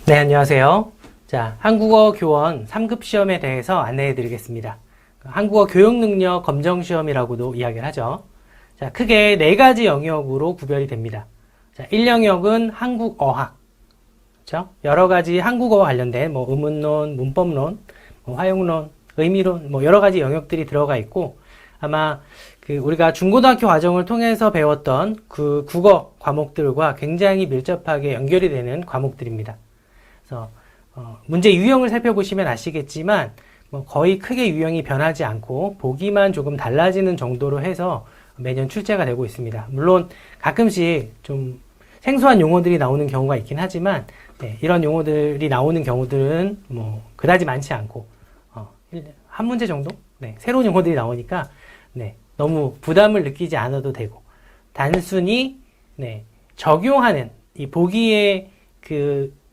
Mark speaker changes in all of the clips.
Speaker 1: 네, 안녕하세요. 자, 한국어 교원 3급 시험에 대해서 안내해 드리겠습니다. 한국어 교육능력 검정시험이라고도 이야기를 하죠. 자, 크게 4가지 영역으로 구별이 됩니다. 자, 1영역은 한국어학. 그렇죠? 여러 가지 한국어와 관련된 의문론, 문법론, 활용론, 의미론, 여러 가지 영역들이 들어가 있고, 아마 우리가 중고등학교 과정을 통해서 배웠던 그 국어 과목들과 굉장히 밀접하게 연결이 되는 과목들입니다. 그래서 문제 유형을 살펴보시면 아시겠지만 거의 크게 유형이 변하지 않고 보기만 조금 달라지는 정도로 해서 매년 출제가 되고 있습니다. 물론 가끔씩 좀 생소한 용어들이 나오는 경우가 있긴 하지만 이런 용어들이 나오는 경우들은 그다지 많지 않고 한 문제 정도? 새로운 용어들이 나오니까 너무 부담을 느끼지 않아도 되고 단순히 적용하는 이 보기에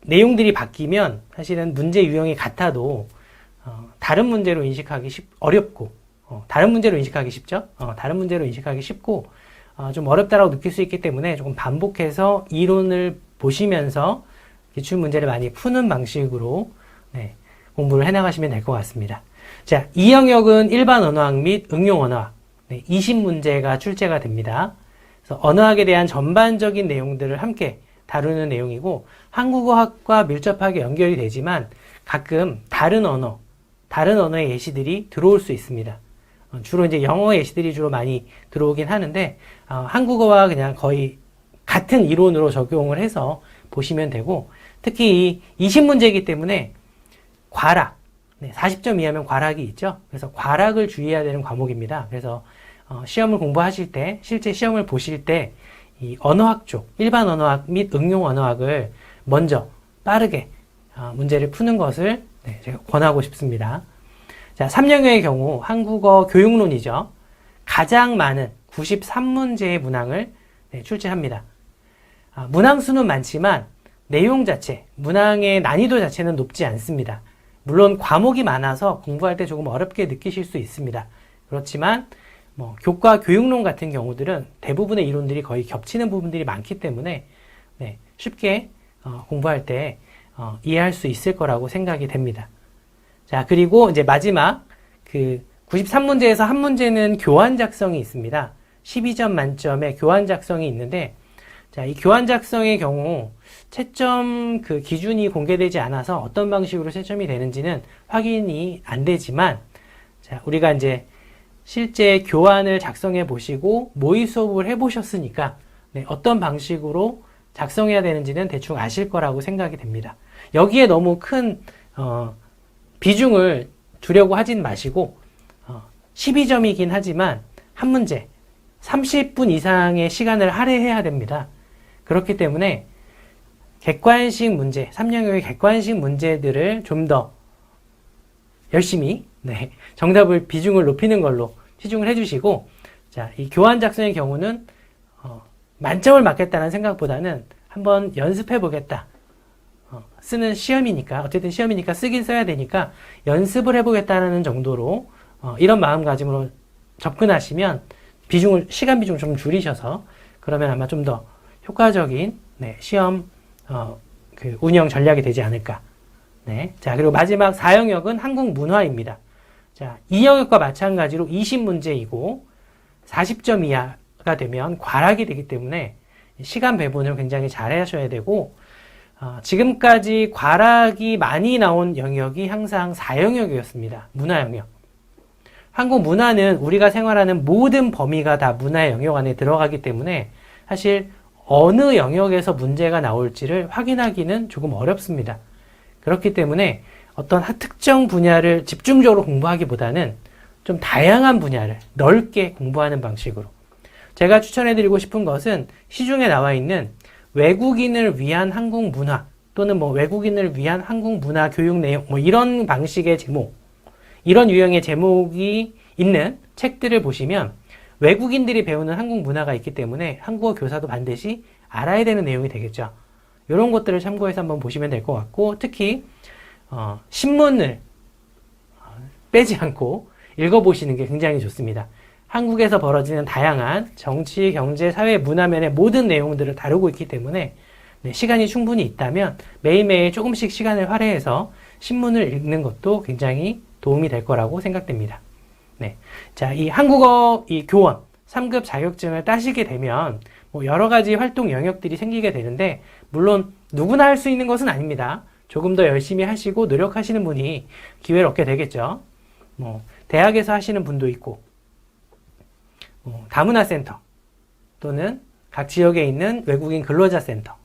Speaker 1: 내용들이 바뀌면 사실은 문제 유형이 같아도 다른 문제로 인식하기 어렵고 다른 문제로 인식하기 쉽죠. 다른 문제로 인식하기 쉽고 좀 어렵다라고 느낄 수 있기 때문에 조금 반복해서 이론을 보시면서 기출 문제를 많이 푸는 방식으로 공부를 해나가시면 될 것 같습니다. 자, 이 영역은 일반 언어학 및 응용 언어학 20문제가 출제가 됩니다. 그래서 언어학에 대한 전반적인 내용들을 함께 다루는 내용이고 한국어학과 밀접하게 연결이 되지만 가끔 다른 언어의 예시들이 들어올 수 있습니다. 주로 이제 영어 예시들이 주로 많이 들어오긴 하는데 한국어와 그냥 거의 같은 이론으로 적용을 해서 보시면 되고 특히 이 20문제이기 때문에 괄학 40점 이하면 괄학이 있죠. 그래서 괄학을 주의해야 되는 과목입니다. 그래서 시험을 공부하실 때 실제 시험을 보실 때 이 언어학 쪽, 일반 언어학 및 응용 언어학을 먼저 빠르게 문제를 푸는 것을 제가 권하고 싶습니다. 자, 3영역의 경우 한국어 교육론이죠. 가장 많은 93문제의 문항을 출제합니다. 문항 수는 많지만 내용 자체, 문항의 난이도 자체는 높지 않습니다. 물론 과목이 많아서 공부할 때 조금 어렵게 느끼실 수 있습니다. 그렇지만 교과 교육론 같은 경우들은 대부분의 이론들이 거의 겹치는 부분들이 많기 때문에 쉽게 공부할 때 이해할 수 있을 거라고 생각이 됩니다. 자, 그리고 이제 마지막 93문제에서 한 문제는 교환 작성이 있습니다. 12점 만점의 교환 작성이 있는데 자, 이 교환 작성의 경우 채점 기준이 공개되지 않아서 어떤 방식으로 채점이 되는지는 확인이 안 되지만 자, 우리가 이제 실제 교환을 작성해 보시고 모의 수업을 해 보셨으니까 어떤 방식으로 작성해야 되는지는 대충 아실 거라고 생각이 됩니다. 여기에 너무 큰 비중을 두려고 하진 마시고 12점이긴 하지만 한 문제 30분 이상의 시간을 할애해야 됩니다. 그렇기 때문에 객관식 문제, 3영역의 객관식 문제들을 좀 더 열심히 정답을 비중을 높이는 걸로 치중을 해주시고 자, 이 교환 작성의 경우는 만점을 맞겠다는 생각보다는 한번 연습해 보겠다. 쓰는 시험이니까 어쨌든 시험이니까 쓰긴 써야 되니까 연습을 해보겠다는 정도로 이런 마음가짐으로 접근하시면 시간 비중을 좀 줄이셔서 그러면 아마 좀 더 효과적인 시험 운영 전략이 되지 않을까. 자, 그리고 마지막 4영역은 한국 문화입니다. 자, 이 영역과 마찬가지로 20문제이고 40점 이하가 되면 괄학이 되기 때문에 시간 배분을 굉장히 잘 하셔야 되고 지금까지 괄학이 많이 나온 영역이 항상 4영역이었습니다. 문화 영역. 한국 문화는 우리가 생활하는 모든 범위가 다 문화의 영역 안에 들어가기 때문에 사실 어느 영역에서 문제가 나올지를 확인하기는 조금 어렵습니다. 그렇기 때문에 어떤 특정 분야를 집중적으로 공부하기보다는 좀 다양한 분야를 넓게 공부하는 방식으로 제가 추천해드리고 싶은 것은 시중에 나와 있는 외국인을 위한 한국 문화 또는 외국인을 위한 한국 문화 교육 내용 이런 방식의 제목 이런 유형의 제목이 있는 책들을 보시면 외국인들이 배우는 한국 문화가 있기 때문에 한국어 교사도 반드시 알아야 되는 내용이 되겠죠. 이런 것들을 참고해서 한번 보시면 될 것 같고 특히 신문을 빼지 않고 읽어보시는 게 굉장히 좋습니다. 한국에서 벌어지는 다양한 정치, 경제, 사회, 문화면의 모든 내용들을 다루고 있기 때문에 네, 시간이 충분히 있다면 매일매일 조금씩 시간을 할애해서 신문을 읽는 것도 굉장히 도움이 될 거라고 생각됩니다. 네. 자, 이 한국어 이 교원 3급 자격증을 따시게 되면 뭐 여러 가지 활동 영역들이 생기게 되는데, 물론 누구나 할 수 있는 것은 아닙니다. 조금 더 열심히 하시고 노력하시는 분이 기회를 얻게 되겠죠. 대학에서 하시는 분도 있고, 다문화센터 또는 각 지역에 있는 외국인 근로자 센터,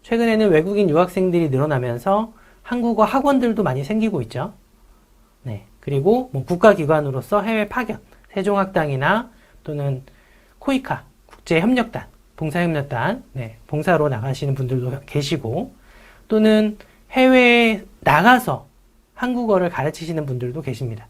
Speaker 1: 최근에는 외국인 유학생들이 늘어나면서 한국어 학원들도 많이 생기고 있죠. 네. 그리고 국가기관으로서 해외 파견, 세종학당이나 또는 코이카, 국제협력단, 봉사협력단, 네, 봉사로 나가시는 분들도 계시고, 또는 해외에 나가서 한국어를 가르치시는 분들도 계십니다.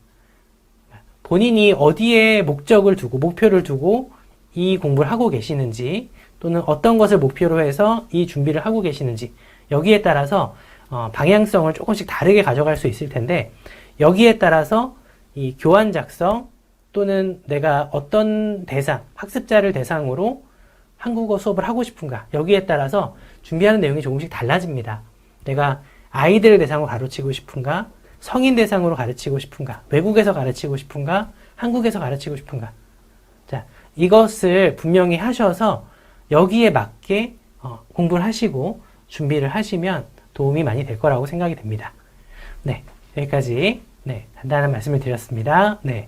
Speaker 1: 본인이 어디에 목적을 두고, 목표를 두고 이 공부를 하고 계시는지, 또는 어떤 것을 목표로 해서 이 준비를 하고 계시는지, 여기에 따라서 방향성을 조금씩 다르게 가져갈 수 있을 텐데, 여기에 따라서 이 교환 작성 또는 내가 어떤 대상, 학습자를 대상으로 한국어 수업을 하고 싶은가, 여기에 따라서 준비하는 내용이 조금씩 달라집니다. 내가 아이들을 대상으로 가르치고 싶은가, 성인 대상으로 가르치고 싶은가, 외국에서 가르치고 싶은가, 한국에서 가르치고 싶은가. 자, 이것을 분명히 하셔서 여기에 맞게 공부를 하시고 준비를 하시면 도움이 많이 될 거라고 생각이 됩니다. 네, 여기까지 간단한 말씀을 드렸습니다. 네.